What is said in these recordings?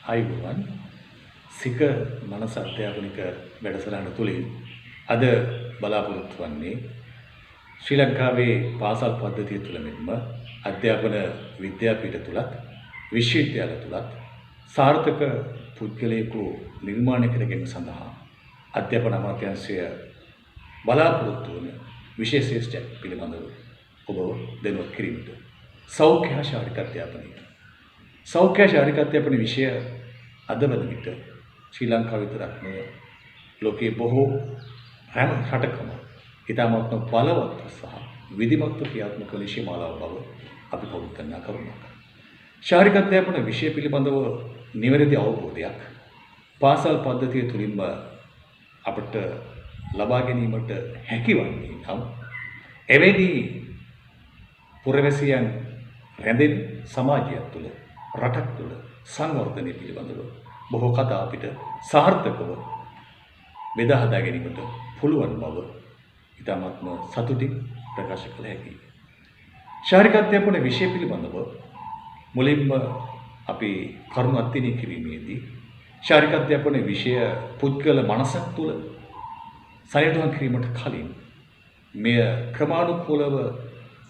ආයුබෝවන් සික මනස අධ්‍යාපනික වැඩසටහන තුළින් අද බලාපොරොත්තු වන්නේ ශ්‍රී ලංකාවේ පාසල් පද්ධතිය තුළ මෙන්ම අධ්‍යාපන විද්‍යාපීඨ තුලත් විශ්වවිද්‍යාල තුලත් සාර්ථක පුද්ගලයෙකු නිර්මාණය කර ගැනීම සඳහා අධ්‍යාපන අමාත්‍යාංශය බලාපොරොත්තු වන විශේෂ ශ්‍රේෂ්ඨ පිළිබඳව ඔබ දැනුවත් කිරීමට සෞඛ්‍ය ශාරීරික අධ්‍යාපනය සෞඛ්‍ය ශාරීරික අධ්‍යාපන විෂය අද වන විට ශ්‍රී ලංකාව විතරක් නෙවෙයි ලෝකයේ බොහෝ හැම රටකම ඉතාමත්ම බලවත් සහ විධිමත්ව ක්‍රියාත්මක වන විෂය මාලාව බව අපි පවත්වනා කරුණක්. ශාරීරික අධ්‍යාපන විෂය පිළිබඳව නිවැරදි අවබෝධයක් පාසල් පද්ධතිය තුළින්ම අපට ලබා ගැනීමට හැකිවන්නේ නම් එවැනි පුරවැසියන් රැඳෙන සමාජයක් තුළ රටක් තුළ සංවර්ධනය පිළිබඳව බොහෝ කතා අපිට සාර්ථකව බෙදා හදා ගැනීමට පුළුවන් බව ඉතාමත්ම සතුටින් ප්‍රකාශ කළ හැකියි. ශාරීරික අධ්‍යාපන විෂය පිළිබඳව මුලින්ම අපි කරුණු අත්දිනී කිරීමේදී ශාරීරික අධ්‍යාපන විෂය පුද්ගල මනසක් තුළ සනිටුහන් කිරීමට කලින් මෙය ක්‍රමානුකූලව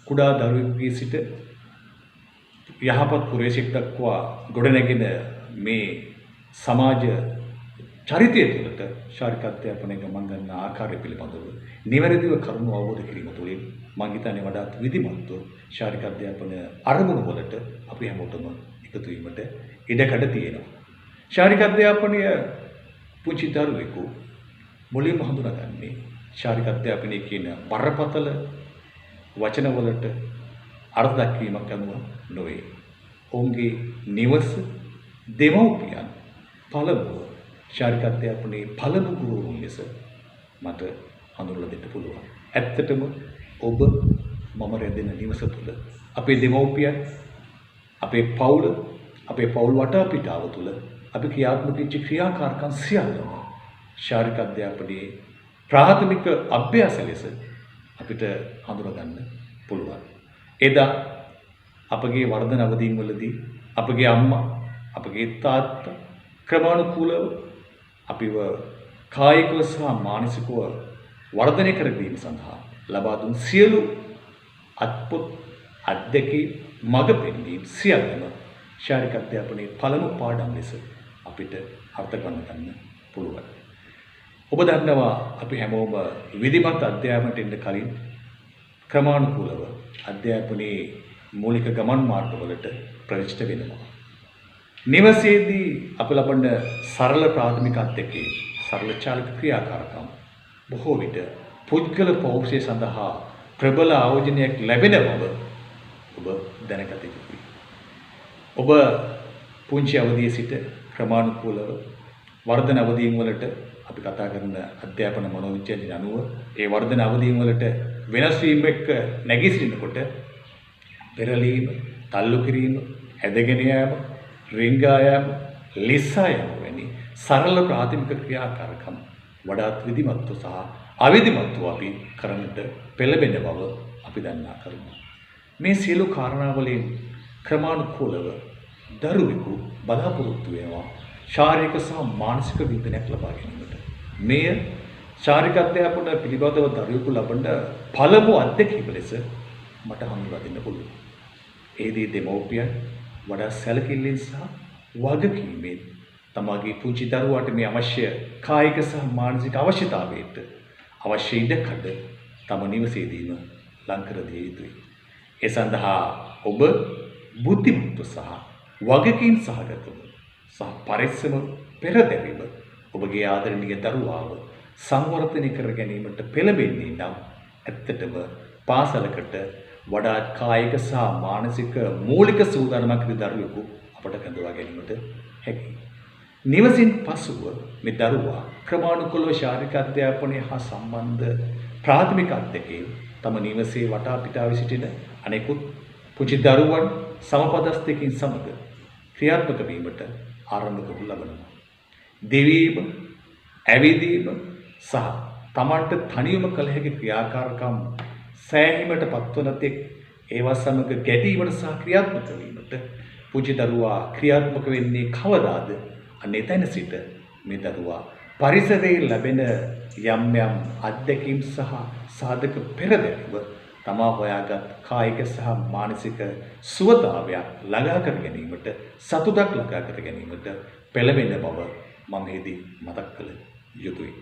කුඩා දරුවෙකුගේ සිට යහපත් පුරවැසියෙක් දක්වා ගොඩනැගෙන මේ සමාජ චරිතය තුළට ශාරීරික අධ්‍යාපනය ගමන් ගන්න ආකාරය පිළිබඳව නිවැරදිව කරුණු අවබෝධ කිරීම තුළින් මම හිතන්නේ වඩාත් විධිමත්ව ශාරීරික අධ්‍යාපන අරමුණු වලට අපි හැමෝටම එකතු වීමට ඉඩකඩ තියෙනවා. ශාරීරික අධ්‍යාපනය පුංචි දරුවෙකු මුලින්ම හඳුනාගන්නේ ශාරීරික අධ්‍යාපනය කියන බරපතල වචන වලට අර්ථ දක්වීමක් අනුව නොවේ. ඔවුන්ගේ නිවස දෙමව්පියන් පළමුව ශාරීරික අධ්‍යාපනයේ පළමු ගුරුවරුන් ලෙස මට හඳුන්වලා දෙන්න පුළුවන්. ඇත්තටම ඔබ මම රැඳෙන නිවස තුළ අපේ දෙමව්පියන් අපේ පවුල් වටාපිටාව තුළ අපි ක්‍රියාත්මක වෙච්ච ක්‍රියාකාරකම් සියල්ලම ශාරීරික අධ්‍යාපනයේ ප්‍රාථමික අභ්‍යාස ලෙස අපිට හඳුනා ගන්න පුළුවන්. එදා අපගේ වර්ධන අවදීන් වලදී අපගේ අම්මා අපගේ තාත්තා ක්‍රමානුකූලව අපිව කායිකව සහ මානසිකව වර්ධනය කර ගැනීම සඳහා ලබා දුන් සියලු අත්පොත් අත්දැකීම් මඟ පෙන්වීම් සියල්ලම ශාරීරික අධ්‍යාපනයේ පළමු පාඩම් ලෙස අපිට අර්ථ ගන්න පුළුවන්. ඔබ දන්නවා අපි හැමෝම විධිමත් අධ්‍යාපනයට එන්න කලින් ක්‍රමානුකූලව අධ්‍යාපනයේ මූලික ගමන් මාර්ගවලට ප්‍රවිෂ්ඨ වෙනවා. නිවසේදී අප ලබන සරල ප්‍රාථමික අධ්‍යක්ෂකේ සරල චාලක ක්‍රියාකාරකම් බොහෝ විට පුද්ගල පෞරුෂය සඳහා ප්‍රබල ආයෝජනයක් ලැබෙන බව ඔබ දැනගත යුතුයි. ඔබ පුංචි අවදියේ සිට ක්‍රමානුකූලව වර්ධන අවදීන් වලට අපි කතා කරන අධ්‍යාපන මනෝවිද්‍යාවෙන් අනුව ඒ වර්ධන අවදීන් වලට වෙනස් වීම එක්ක නැගී සිටිනකොට පෙරලීම, තල්ලු කිරීම, ඇදගෙන යාම, රිංගා යාම, ලිස්සා යාම වැනි සරල ප්‍රාථමික ක්‍රියාකාරකම් වඩාත් විධිමත්ව සහ අවිධිමත්ව අපි කරන්නට පෙළඹෙන බව අපි දන්නා කරුණු. මේ සියලු කාරණාවලින් ක්‍රමානුකූලව දරුවෙකු බලාපොරොත්තු වෙනවා ශාරීරික සහ මානසික වින්දනයක් ලබා ගැනීමට. මෙය ශාරීරික අධ්‍යාපන පිළිබඳව දරුවෙකු ලබන පළමු අත්දැකීම ලෙස මට හඳුන්වා දෙන්න පුළුවන්. ඒදී දෙමව්පියන් වඩා සැලකිල්ලෙන් සහ වගකීමෙන් තමාගේ පුංචි දරුවාට මේ අවශ්‍ය කායික සහ මානසික අවශ්‍යතාවයට අවශ්‍ය ඉඩකඩ තම නිවසේදීම ලං කර දිය යුතුයි. ඒ සඳහා ඔබ බුද්ධිමත්ව සහ වගකීම් සහගතව සහ පරිස්සම පෙරදැරිව ඔබගේ ආදරණීය දරුවාව සංවර්ධනය කර ගැනීමට පෙළඹෙන්නේ නම් ඇත්තටම පාසලකට වඩාත් කායික සහ මානසික මූලික සූදානමක් දරුවෙකු අපට කැඳවා ගැනීමට හැකියි. නිවසින් පසුව මේ දරුවා ක්‍රමානුකූලව ශාරීරික අධ්‍යාපනය හා සම්බන්ධ ප්‍රාථමික අධ්‍යක්ෂකයන් තම නිවසේ වටාපිටාවේ සිටින අනෙකුත් පුංචි දරුවන් සමපදස්ථකයන් සමග ක්‍රියාත්මක වීමට ආරම්භ කරනු ලබනවා. දෙවීම, ඇවිදීම සහ තමන්ට තනියම කළ හැකි ක්‍රියාකාරකම් සෑහීමට පත්වන තෙක් ඒවා සමග ගැටීමට සහ ක්‍රියාත්මක වීමට පුංචි දරුවා ක්‍රියාත්මක වෙන්නේ කවදාද? අන්න එතන සිට මේ දරුවා පරිසරයේ ලැබෙන යම් යම් අත්දැකීම් සහ සාධක පෙරදැරිව තමා හොයාගත් කායික සහ මානසික සුවතාවයක් ළඟා කර ගැනීමට සතුටක් ළඟා කර ගැනීමට පෙළඹෙන බව මම එහිදී මතක් කළ යුතුයි.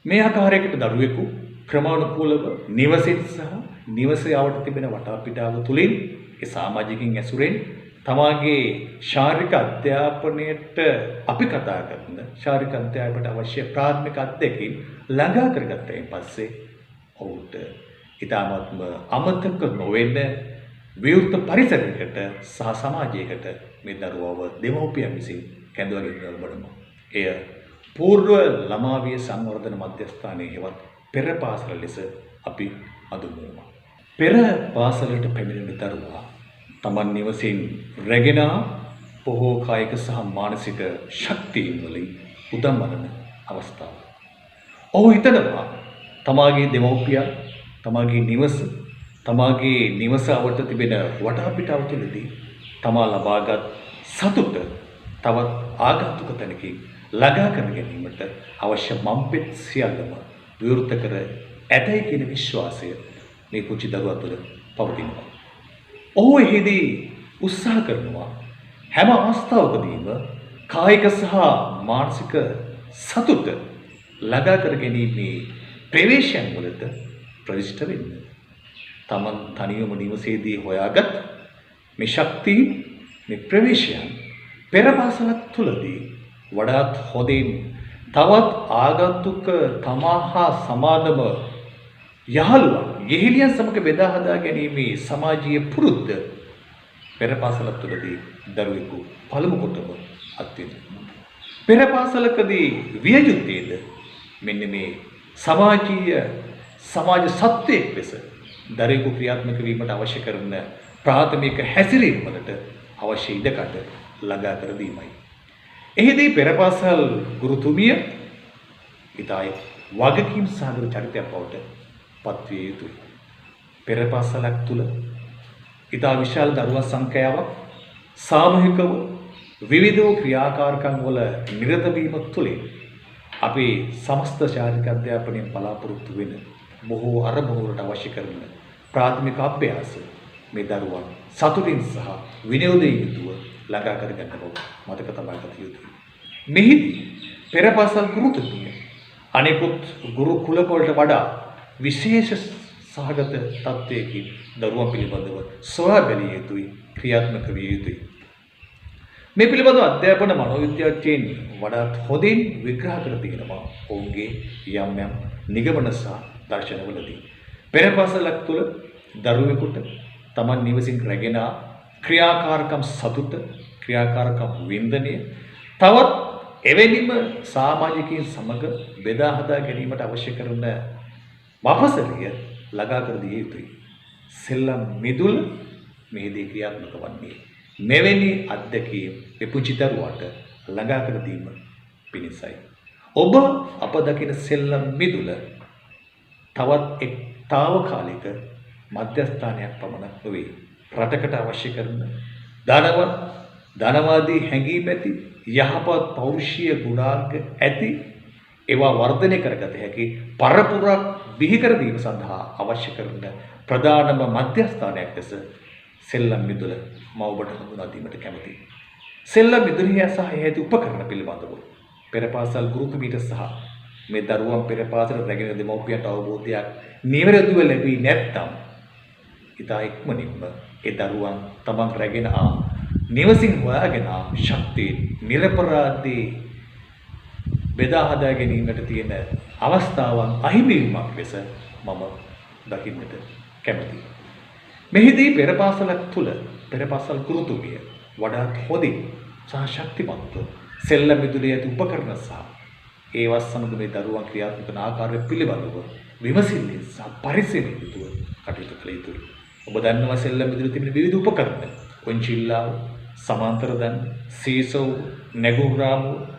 මේ ආකාරයකට දරුවෙකු ක්‍රමානුකූලව නිවසින් සහ නිවසේ ආවට තිබෙන වටාපිටාව තුළින් ඒ සමාජිකින් ඇසුරෙන් තමාගේ ශාරීරික අධ්‍යාපනයට අපි කතා කරන ශාරීරික අධ්‍යාපනයට අවශ්‍ය ප්‍රාථමික අත්දැකීම් ළඟා කරගත්තයින් පස්සේ ඔහුට ඊටාත්ම අමතක නොවෙන විවෘත පරිසරයකට සහ සමාජයකට මේ දරුවව දෙමව්පියන් විසින් කැඳවගෙන බලනවා. එය పూర్ව ළමාවිය සංවර්ධන මධ්‍යස්ථානයේ හෙවත් පෙර පාසල ලෙස අපි හඳුන්වනවා. පෙර පාසලට පැමිණෙන දරුවා තමන් නිවසින් රැගෙන බොහෝ කායික සහ මානසික ශක්තියින් වලින් උදම්මනන අවස්ථාව. ඔහු හිතනවා තමාගේ දෙමව්පියන් තමාගේ නිවස අවට තිබෙන වටාපිටාව තුළදී තමා ලබාගත් සතුට තවත් ආගන්තුක තැනකින් ළඟා කර ගැනීමට අවශ්‍ය මම්පෙත් සියල්ලම විවෘත කර ඇතැයි කියන විශ්වාසය මේ පුංචි දරුවා තුළ පවතිනවා. ඔහු එහිදී උත්සාහ කරනවා හැම අවස්ථාවකදීම කායික සහ මානසික සතුට ළඟා කර ගැනීමේ ප්‍රවේශයන් වලට ප්‍රවිෂ්ඨ වෙන්න. තමන් තනියම නිවසේදී හොයාගත් මේ ශක්තිය මේ ප්‍රවේශයන් පෙර පාසලක් තුළදී වඩාත් හොඳින් තවත් ආගන්තුක තමා හා සමානම යහළුවන් යෙහෙලියන් සමග බෙදා හදා ගැනීමේ සමාජීය පුරුද්ද පෙර පාසලක් තුළදී දරුවෙකු පළමු කොටම අත්විඳිනවා. පෙර පාසලකදී විය යුත්තේද මෙන්න මේ සමාජ සත්වයක් ලෙස දරුවෙකු ක්‍රියාත්මක වීමට අවශ්‍ය කරන ප්‍රාථමික හැසිරීම් වලට අවශ්‍ය ඉඩකඩ ළඟා කර දීමයි. එහිදී පෙර පාසල් ගුරුතුමිය ඉතායි වගකීම් සහගත චරිතයක් බවට පත්විය යුතුයි. පෙර පාසලක් තුළ ඉතා විශාල දරුවන් සංඛ්‍යාවක් සාමූහිකව විවිධ ක්‍රියාකාරකම් වල නිරත වීම තුළින් අපේ සමස්ත ශාරීරික අධ්‍යාපනයෙන් බලාපොරොත්තු වෙන බොහෝ අරමුණු වලට අවශ්‍ය කරන ප්‍රාථමික අභ්‍යාස මේ දරුවන් සතුටින් සහ විනෝදයෙන් යුතුව ළඟා කර ගන්න බව මතක තබා ගත යුතුයි. මෙහිදී පෙර පාසල් ගුරුතුමිය අනෙකුත් ගුරු කුලක වලට වඩා විශේෂ සහගත තත්ත්වයකින් දරුවන් පිළිබඳව සොයා බැලිය යුතුයි, ක්‍රියාත්මක විය යුතුයි. මේ පිළිබඳව අධ්‍යාපන මනෝවිද්‍යාඥයින් වඩාත් හොඳින් විග්‍රහ කර තිබෙනවා ඔවුන්ගේ යම් යම් නිගමන සහ දර්ශනවලදී. පෙර පාසලක් තුළ දරුවෙකුට තමන් නිවසින් රැගෙන ක්‍රියාකාරකම් සතුට, ක්‍රියාකාරකම් වින්දනය තවත් එවැනිම සමාජිකයන් සමග බෙදා හදා ගැනීමට අවශ්‍ය කරන වපසරිය ළඟා කර දිය යුතුයි. සෙල්ලම් මිදුල මෙහිදී ක්‍රියාත්මක වන්නේ මෙවැනි අත්දැකීම් පුංචි දරුවාට ළඟා කර දීම පිණිසයි. ඔබ අප දකින සෙල්ලම් මිදුල තවත් එක් తాවකාලික මධ්‍යස්ථානයක් පමණක් නොවේ. රටකට අවශ්‍ය කරන ධනවාදී හැඟීම් ඇති යහපත් පෞරුෂීය ගුණාංග ඇති ඒවා වර්ධනය කරගත හැකි පරපුරක් බිහි කර දීම සඳහා අවශ්‍ය කරන ප්‍රධානම මධ්‍යස්ථානයක් ලෙස සෙල්ලම් මිදුල මම ඔබට හඳුනා දීමට කැමැතියි. සෙල්ලම් මිදුලේ සහ එහි උපකරණ පිළිබඳව පෙර පාසල් ගුරුතුමීට සහ මේ දරුවන් පෙර පාසල රැගෙන දෙමව්පියන්ට අවබෝධයක් නිවැරදිව ලැබී නැත්නම් ඉතා ඉක්මනින්ම ඒ දරුවන් තමන් රැගෙන නිවසින් හොයාගෙන ශක්තිය නිරපරාධී බෙදා හදා ගැනීමට තියෙන අවස්ථාවන් අහිමිවීමක් ලෙස මම දකින්නට කැමැතියි. මෙහිදී පෙර පාසලක් තුළ පෙර පාසල් ගුරුතුමිය වඩාත් හොඳින් සහ ශක්තිමත්ව සෙල්ලම් මිදුලේ ඇති උපකරණ සහ ඒවත් සමග මේ දරුවන් ක්‍රියාත්මක කරන ආකාරය පිළිබඳව විමසිල්ලෙන් සහ පරිස්සමෙන් යුතුව කටයුතු කළ යුතුයි. ඔබ දන්නවා සෙල්ලම් මිදුලේ තිබෙන විවිධ උපකරණ කොන්චිල්ලාව, සමාන්තර දන්, සීසෝ, නැගුම් රාමුව,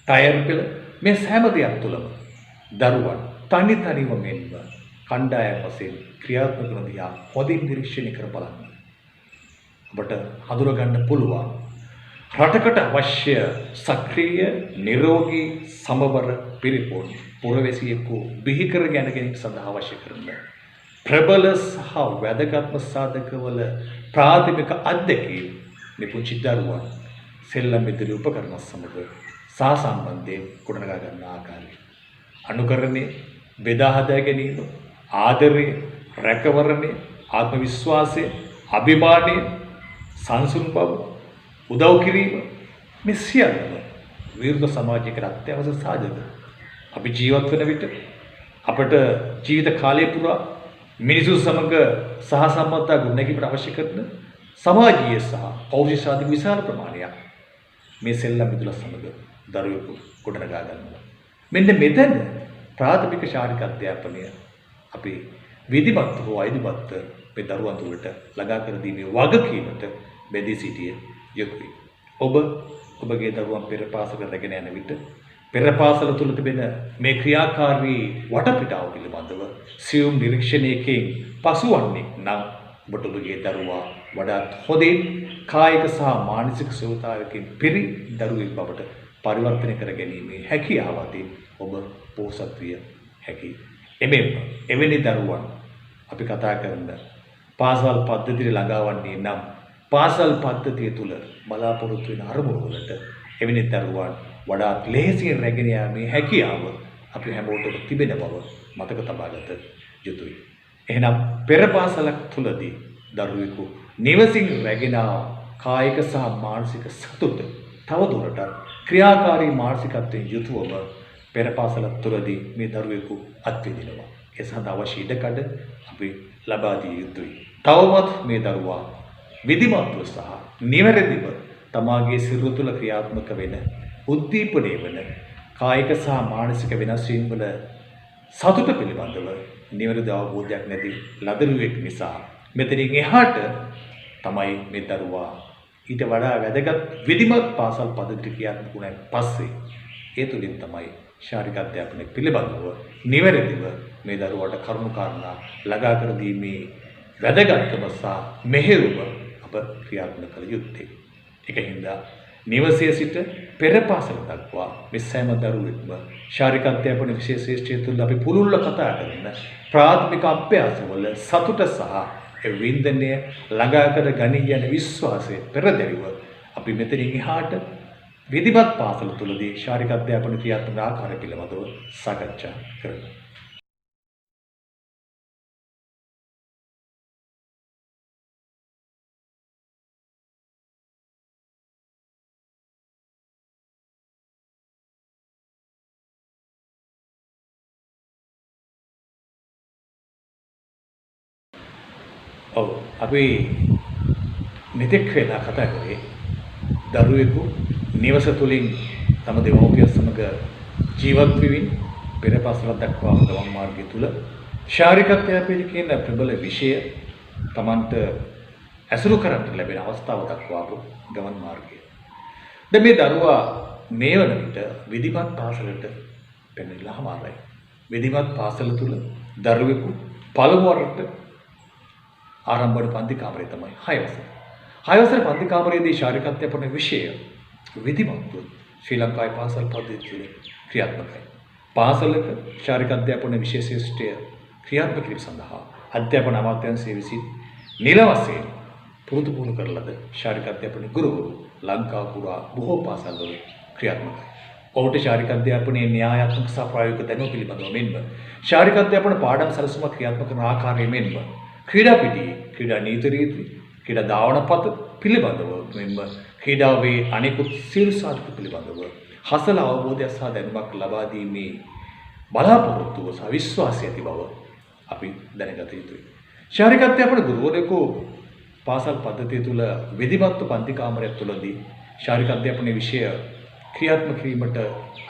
ටයර් පෙළ මේ සෑම දෙයක් තුළම දරුවන් තනිව මෙන්ම කණ්ඩායම් වශයෙන් ක්‍රියාත්මක කරන දිහා හොඳින් නිරීක්ෂණය කර බලන්න. ඔබට හඳුනගන්න පුළුවන්. රටකට අවශ්‍ය සක්‍රීය නිරෝගී සමබර පිරිපුන් පුරවැසියෙකු බිහි කර ගැනීම සඳහා අවශ්‍ය කරන ප්‍රබල සහ වැදගත්ම සාධකවල ප්‍රාථමික අත්දැකීම් මේ පුංචි දරුවන් සෙල්ලම් විදුලි උපකරණ සමග සාසම්බන්ධයෙන් ගොඩනගා ගන්න ආකාරය. අනුකරණය, බෙදා හදා ගැනීම, ආදරය, රැකවරණය, ආත්ම විශ්වාසය, අභිමානය, සංසුන් බව, උදව් කිරීම මේ සියල්ලම විරුද්ධ සමාජයකට අත්‍යවශ්‍ය සාධක. අපි ජීවත් වෙන විට අපට ජීවිත කාලය පුරා මිනිසු සමග සහසම්බන්ධතා ගොඩනැගීමට අවශ්‍ය කරන සමාජීය සහ පෞද්ගලික සාධක විශාල ප්‍රමාණයක් මේ සෙල්ලම් විදුල සමග දරුවෙකු ගොඩනගා ගන්නවා. මෙන්න මෙතන ප්‍රාථමික ශාරීරික අධ්‍යාපනය අපි විධිමත් හෝ අවිධිමත් මේ දරුවන් තුළට ළඟා කර දීමේ වගකීමට බැඳී සිටිය යුතුයි. ඔබ ඔබගේ දරුවන් පෙර පාසල රැගෙන යන විට පෙර පාසල තුළ තිබෙන මේ ක්‍රියාකාරී වටපිටාව පිළිබඳව සියුම් නිරීක්ෂණයකින් පසුවන්නේ නම් ඔබට ඔබගේ දරුවා වඩාත් හොඳින් කායික සහ මානසික සුවතාවකින් පිරි දරුවෙක් බවට පරිවර්තනය කර ගැනීමේ හැකියාව අතින් ඔබ පෝසත් විය හැකියි. එමෙන්න එවැනි දරුවන් අපි කතා කරන පාසල් පද්ධතිය ළඟාවන්නේ නම් පාසල් පද්ධතිය තුළ බලාපොරොත්තු වෙන අරමුණු වලට එවැනි දරුවන් වඩාත් ලෙහෙසියෙන් රැගෙන යාමේ හැකියාව අපි හැමෝටම තිබෙන බව මතක තබාගත යුතුයි. එහෙනම් පෙර පාසලක් තුලදී දරුවෙකු නිවසින් රැගෙන කායික සහ මානසික සතුට තවදුරටත් ක්‍රියාකාරී මානසිකත්වයෙන් යුතුවම පෙර පාසලක් තුලදී මේ දරුවෙකු අත්විඳිනවා. ඒ සඳහා අවශ්‍ය ඉඩකඩ අපි ලබා දිය යුතුයි. තවමත් මේ දරුවා විධිමත්ව සහ නිවැරදිව තමාගේ සිරුර තුළ ක්‍රියාත්මක වෙන උද්දීපනය වන කායික සහ මානසික වෙනස් වීම් වල සතුට පිළිබඳව නිවැරදි අවබෝධයක් නැති ලදරුවෙක් නිසා මෙතනින් එහාට තමයි මේ දරුවා ඊට වඩා වැදගත් විධිමත් පාසල් පද්ධති ක්‍රියාත්මක වුණාන් පස්සේ ඒ තුලින් තමයි ශාරීරික අධ්‍යාපනය පිළිබඳව නිවැරදිව මේ දරුවාට කරුණු කාරණා ළඟා කර දීමේ වැදගත්කම සහ මෙහෙයුම අප ක්‍රියාත්මක කළ යුත්තේ. ඒකින්ද නිවසේ සිට පෙර පාසල දක්වා මේ සෑම දරුවෙක්ම ශාරීරික අධ්‍යාපන විශේෂ ශ්‍රේෂ්ඨය තුළ අපි පුළුල්ව කතා කරන ප්‍රාථමික අභ්‍යාසවල සතුට සහ වින්දනය ළඟා කර ගනී යන විශ්වාසය පෙරදැරිව අපි මෙතනින් එහාට විධිමත් පාසල තුළදී ශාරීරික අධ්‍යාපන ක්‍රියාත්මක ආකාරය පිළිබඳව සාකච්ඡා කරමු. ඔව් අපි මෙතෙක් වෙලා කතා කරේ දරුවෙකු නිවස තුළින් තම දෙමව්පියන් සමග ජීවත් වෙමින් පෙර පාසල දක්වා ගමන් මාර්ගය තුල ශාරීරික අධ්‍යාපනය කියන ප්‍රබල විෂය Tamanට ඇසුරු කරන්න ලැබෙන අවස්ථාව දක්වා ගමන් මාර්ගය. දැන් මේ දරුවා මේ වන විට විධිමත් පාසලට පැමිණිලා හමාරයි. විධිමත් පාසල තුල දරුවෙකු පළමු වරට ආරම්භ වන පන්ති කාමරය තමයි 6 වසර. 6 වසර පන්ති කාමරයේදී ශාරීරික අධ්‍යාපන විෂය විධිමත්ව ශ්‍රී ලංකාවේ පාසල් පද්ධතිය ක්‍රියාත්මකයි. පාසලක ශාරීරික අධ්‍යාපන විශේෂීත්වය ක්‍රියාත්මක කිරීම සඳහා අධ්‍යාපන අමාත්‍යාංශය විසින් නිල වශයෙන් පුරුදු පුහුණු කරලද ශාරීරික අධ්‍යාපන ගුරුවරු ලංකාව පුරා බොහෝ පාසල්වල ක්‍රියාත්මකයි. ඔවුන්ට ශාරීරික අධ්‍යාපනයේ න්‍යායාත්මක සහ ප්‍රායෝගික දැනුම පිළිබඳව මෙන්ම ශාරීරික අධ්‍යාපන පාඩම් සැලසුම ක්‍රියාත්මක කරන ආකාරය මෙන්ම ක්‍රීඩා පිටි, ක්‍රීඩා නීති රීති, ක්‍රීඩා දාවනපත පිළිබඳව මෙන්ම ක්‍රීඩාවේ අනෙකුත් සියලු සාධක පිළිබඳව හසල අවබෝධය සහ දැනුමක් ලබා දීමේ බලාපොරොත්තුව සහ විශ්වාසය ඇති බව අපි දැනගත යුතුයි. ශාරීරික අධ්‍යාපන ගුරුවරයෙකු පාසල් පද්ධතිය තුළ විධිමත්ව පන්ති කාමරයක් තුළදී ශාරීරික අධ්‍යාපනයේ විෂය ක්‍රියාත්මක කිරීමට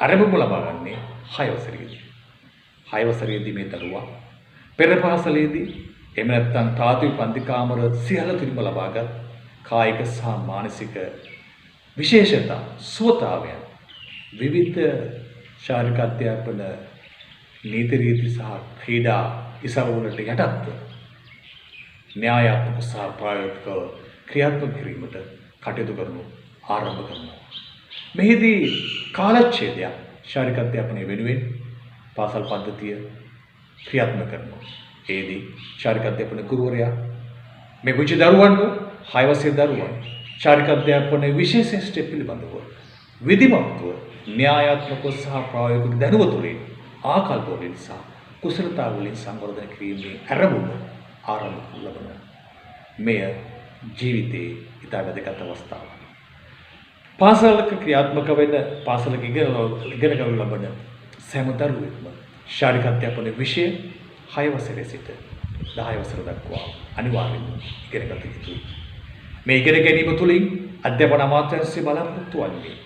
ආරම්භ ලබා ගන්නේ 6 වසරේදී. 6 වසරේදී මේ දරුවා පෙර පාසලේදී එහෙම නැත්නම් තාත්වික පන්ති කාමර සියල්ල තුලින්ම ලබාගත් කායික සහ මානසික විශේෂතා සුවතාවයන් විවිධ ශාරීරික අධ්‍යාපන නීති රීති සහ ක්‍රීඩා ඉසවුලට යටත්ව න්‍යායාත්මක සහ ප්‍රායෝගික ක්‍රියාත්මක කිරීමට කටයුතු කරනු ආරම්භ කරනවා. මෙහිදී කාලච්ඡේදයක් ශාරීරික අධ්‍යාපනය වෙනුවෙන් පාසල් පද්ධතිය ක්‍රියාත්මක කරනවා. ඒදී ශාරීරික අධ්‍යාපන ගුරුවරයා මේ පුංචි දරුවන්ව 6 වසරේ දරුවන් ශාරීරික අධ්‍යාපනයේ විශේෂ පිළිබඳව විධිමත්ව න්‍යායාත්මකව සහ ප්‍රායෝගික දැනුම තුළින් ආකල්ප වලින් සහ කුසලතා වලින් සංවර්ධනය කිරීමේ ආරම්භය ආරම්භ ලබනවා. මෙය ජීවිතයේ ඉතා වැදගත් අවස්ථාවක්. පාසලක ක්‍රියාත්මක වෙන පාසලක ඉගෙන ගන්න ලබන සෑම දරුවෙක්ම ශාරීරික අධ්‍යාපන විෂය 6 වසරේ සිට 10 වසර දක්වා අනිවාර්යයෙන්ම ඉගෙන ගත යුතුයි. මේ ඉගෙන ගැනීම තුළින් අධ්‍යාපන අමාත්‍යාංශය බලාපොරොත්තු වන්නේ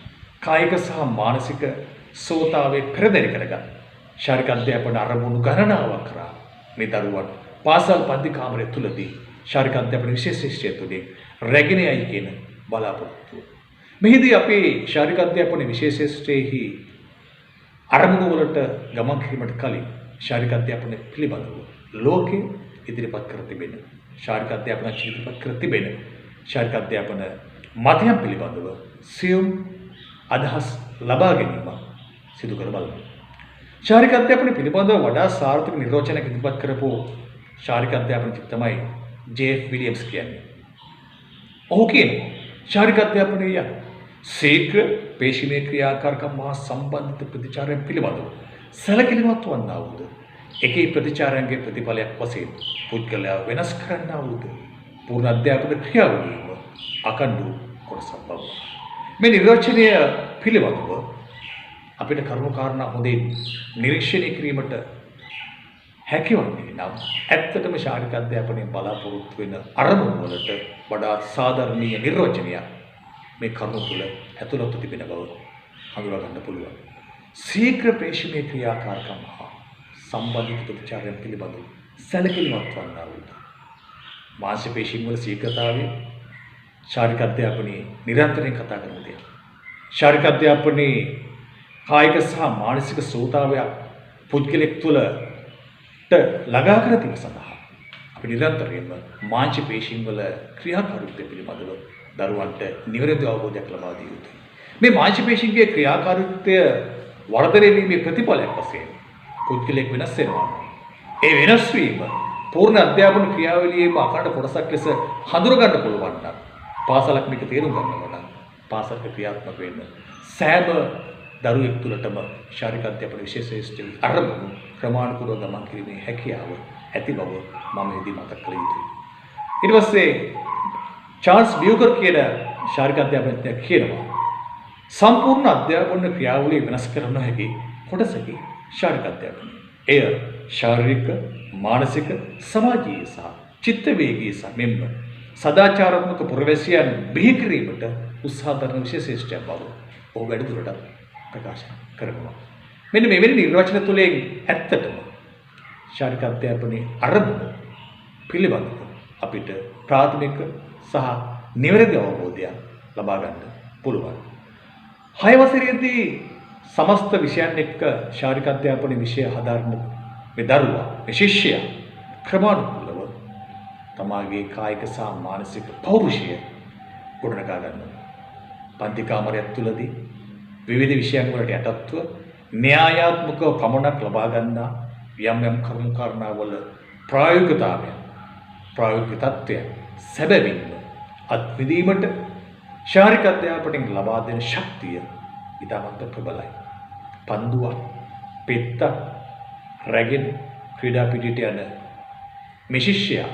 කායික සහ මානසික සෝතාවේ පෙරදරි කරගත් ශාරීරික අධ්‍යාපන අරමුණු ගණනාවක් කරා මේ දරුවන් පාසල් පන්ති කාමරය තුලදී ශාරීරික අධ්‍යාපන විශේෂ තුලින් රැගෙන යයි කියන බලාපොරොත්තුව. මෙහිදී අපේ ශාරීරික අධ්‍යාපන විශේෂයෙහි අරමුණු වලට ගමන් කිරීමට කලින් ශාරීරික අධ්‍යාපන පිළිබඳව ලෝකයේ ඉදිරිපත් කර තිබෙන ශාරීරික අධ්‍යාපන ඉදිරිපත් කර තිබෙන ශාරීරික අධ්‍යාපන මතයන් පිළිබඳව සියුම් අදහස් ලබා ගැනීම සිදු කර බලමු. ශාරීරික අධ්‍යාපන පිළිබඳව වඩා සාර්ථක නිර්වචනයක් ඉදිරිපත් කරපු ශාරීරික අධ්‍යාපනඥයෙක් තමයි ජේ.එෆ්. විලියම්ස් කියන්නේ. ඔහු කියනවා ශාරීරික අධ්‍යාපනය ශීඝ්‍ර පේශීමය ක්‍රියාකාරකම් හා සම්බන්ධිත ප්‍රතිචාරයන් පිළිබඳව සැලකිලිමත් වන්නා වූද එකී ප්‍රතිචාරයන්ගේ ප්‍රතිඵලයක් වශයෙන් පුද්ගලයා වෙනස් කරන්නා වූද පූර්ණ අධ්‍යාපන ක්‍රියාවලියම අකණ්ඩු කොටසක් බව. මේ නිර්වචනය පිළිබඳව අපිට කරුණු කාරණා හොඳින් නිරීක්ෂණය කිරීමට හැකිවන්නේ නම් ඇත්තටම ශාරීරික අධ්‍යාපනයෙන් බලාපොරොත්තු වෙන අරමුණු වලට වඩා සාධාරණීය නිර්වචනයක් මේ කරුණු තුළ ඇතුළත් තිබෙන බව හඳුනා ගන්න පුළුවන්. ශීඝ්‍ර පේශීමේ ක්‍රියාකාරකම් හා සම්බන්ධිත ප්‍රතිචාරයන් පිළිබඳව සැලකිලිමත් වන්නා වූ මාංශ පේශීන් වල ශීඝ්‍රතාවය ශාරීරික අධ්‍යාපනයේ නිරන්තරයෙන් කතා කරන දෙයක්. ශාරීරික අධ්‍යාපනයේ කායික සහ මානසික සෝතාවයක් පුද්ගලෙක් තුළට ළඟා කර ගැනීම සඳහා අපි නිරන්තරයෙන්ම මාංශ පේශීන් වල ක්‍රියාකාරීත්වය පිළිබඳව දරුවන්ට නිවැරදි අවබෝධයක් ලබා දිය යුතුයි. මේ මාංශ පේශීන්ගේ ක්‍රියාකාරීත්වය වර්ධනය වීමේ ප්‍රතිඵලයක් වශයෙන් පුද්ගලෙක් වෙනස් වෙනවා. ඒ වෙනස් වීම පූර්ණ අධ්‍යාපන ක්‍රියාවලියේම අඛණ්ඩ කොටසක් ලෙස හඳුනා ගන්න පුළුවන් නම් පාසලක් මේක තේරුම් ගන්නවා නම් පාසලක ක්‍රියාත්මක වෙන්න සෑම දරුවෙක් තුළටම ශාරීරික අධ්‍යාපන විශේෂ අරමුණු ක්‍රමානුකූලව ගමන් කිරීමේ හැකියාව ඇති බව මම එදී මතක් කළ යුතුයි. ඊට පස්සේ චාල්ස් බියුකර් කියන ශාරීරික අධ්‍යාපනඥයා කියනවා සම්පූර්ණ අධ්‍යාපන ක්‍රියාවලිය වෙනස් කරන හැකි කොටසකි ශාරීරික අධ්‍යාපනය. එය ශාරීරික, මානසික, සමාජීය සහ චිත්ත වේගී සහ මෙන්ම සදාචාරාත්මක පුරවැසියන් බිහි කිරීමට උත්සාහ දරන විශේෂයක් බව ඔහු වැඩිදුරටත් ප්‍රකාශ කරනවා. මෙන්න මෙවැනි නිර්වචන තුළින් ඇත්තටම ශාරීරික අධ්‍යාපනයේ අරමුණ පිළිබඳව අපිට ප්‍රාථමික සහ නිවැරදි අවබෝධයක් ලබා ගන්න පුළුවන්. 6 වසරේදී සමස්ත විෂයන් එක්ක ශාරීරික අධ්‍යාපන විෂය හදාරන මේ දරුවා, මේ ශිෂ්‍යයා ක්‍රමානුකූලව තමාගේ කායික සහ මානසික පෞරුෂය ගොඩනගා ගන්නවා. පන්ති කාමරයක් තුලදී විවිධ විෂයන් වලට යටත්ව න්‍යායාත්මකව පමණක් ලබා ගන්නා යම් කරුණු කාරණාවල ප්‍රායෝගිකතාවය ප්‍රායෝගික තත්ත්වය සැබවින්ම අත්විඳීමට ශාරීරික අධ්‍යාපනයෙන් ලබා දෙන ශක්තිය ඉතාමත් ප්‍රබලයි. පන්දුවක්, පෙත්තක් රැගෙන ක්‍රීඩා පිටියට යන මේ ශිෂ්‍යයා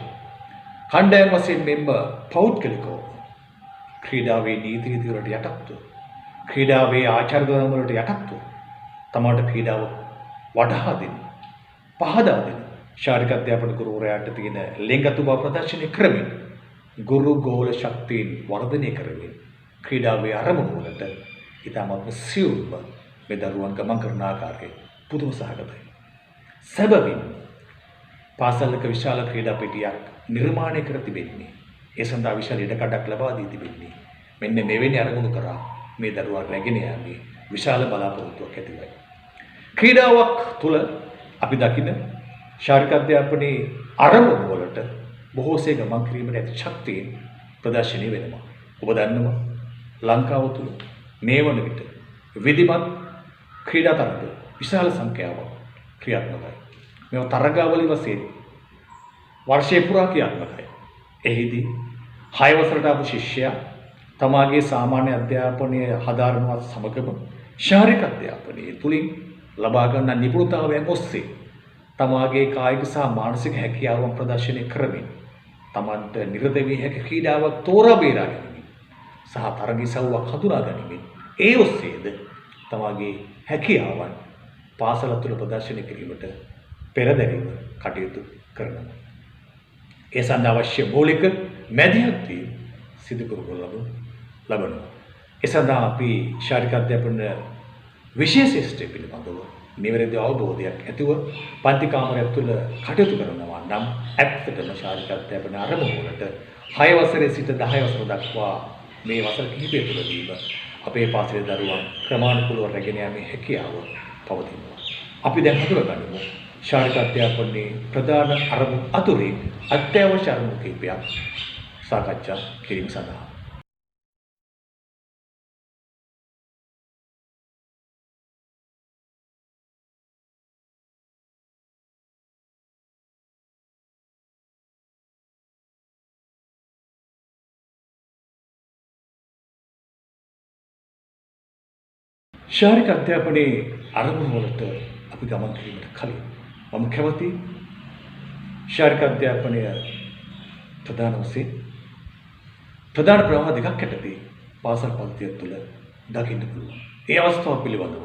කණ්ඩායම් වශයෙන් මෙන්ම පෞද්ගලිකව ක්‍රීඩාවේ නීති රීති වලට යටත්ව ක්‍රීඩාවේ ආචාර ධර්ම වලට යටත්ව තමාට ක්‍රීඩාව වටහා දෙන පහදා දෙන ශාරීරික අධ්‍යාපන ගුරුවරයාට තියෙන ලිංගතු බව ප්‍රදර්ශනය කරමින් ගුරු ගෝල ශක්තියින් වර්ධනය කරමින් ක්‍රීඩාවේ අරමුණු වලට ඉතාමත්ම සියුම්ව මේ දරුවන් ගමන් කරන ආකාරය පුදුම සහගතයි. සැබවින් පාසලක විශාල ක්‍රීඩා පිටියක් නිර්මාණය කර තිබෙන්නේ ඒ සඳහා විශාල ඉඩකඩක් ලබා දී තිබෙන්නේ මෙන්න මෙවැනි අරමුණු කරා මේ දරුවා රැගෙන යාමේ විශාල බලාපොරොත්තුවක් ඇතිවයි. ක්‍රීඩාවක් තුළ අපි දකින ශාරීරික අධ්‍යාපනයේ අරමුණු වලට බොහෝසේ ගමන් කිරීමට ඇති ශක්තිය ප්‍රදර්ශනය වෙනවා. ඔබ දන්නවා ලංකාව තුළ මේ වන විට විධිමත් ක්‍රීඩා තරඟ විශාල සංඛ්‍යාවක් ක්‍රියාත්මකයි. මේවා තරගාවලි වශයෙන් වර්ෂය පුරා ක්‍රියාත්මකයි. එහිදී 6 වසරට ආපු ශිෂ්‍යයා තමාගේ සාමාන්‍ය අධ්‍යාපනය හදාරනවත් සමගම ශාරීරික අධ්‍යාපනයේ තුලින් ලබා ගන්න නිපුණතාවයන් ඔස්සේ තමාගේ කායික සහ මානසික හැකියාවන් ප්‍රදර්ශනය කරමින් තමන්ට නිරත වී හැකි ක්‍රීඩාවක් තෝරා බේරා ගැනීම සහ තරග ඉසව්වක් හඳුනා ගැනීම ඒ ඔස්සේද තමාගේ හැකියාවන් පාසල තුළ ප්‍රදර්ශනය කිරීමට පෙරදැරිව කටයුතු කරනවා. ඒ සඳහා අවශ්‍ය මූලික මැදිහත් වීම සිදු කරනු ලබනවා. ඒ සඳහා අපි ශාරීරික අධ්‍යාපන විශේෂ පිළිබඳව නිවැරදි අවබෝධයක් ඇතිව පන්ති කාමරයක් තුළ කටයුතු කරනවා නම් ඇත්තටම ශාරීරික අධ්‍යාපන ආරම්භ වලට 6 වසරේ සිට 10 වසර දක්වා මේ වසර කිහිපය තුළදීම අපේ පාසලේ දරුවන් ක්‍රමානුකූලව රැගෙන යාමේ හැකියාව පවතිනවා. අපි දැන් හඳුනගනිමු ශාරීරික අධ්‍යාපනයේ ප්‍රධාන අරමුණු අතුරේ අත්‍යවශ්‍ය අරමුණු කිහිපයක් සාකච්ඡා කිරීම සඳහා. ශාරීරික අධ්‍යාපනයේ අරමුණු වලට අපි ගමන් කිරීමට කලින් මම කැමති ශාරීරික අධ්‍යාපනය ප්‍රධාන වශයෙන් ප්‍රධාන ප්‍රවාහ දෙකක් යටතේ පාසල් පන්තිය තුළ දකින්න පුළුවන්. ඒ අවස්ථාව පිළිබඳව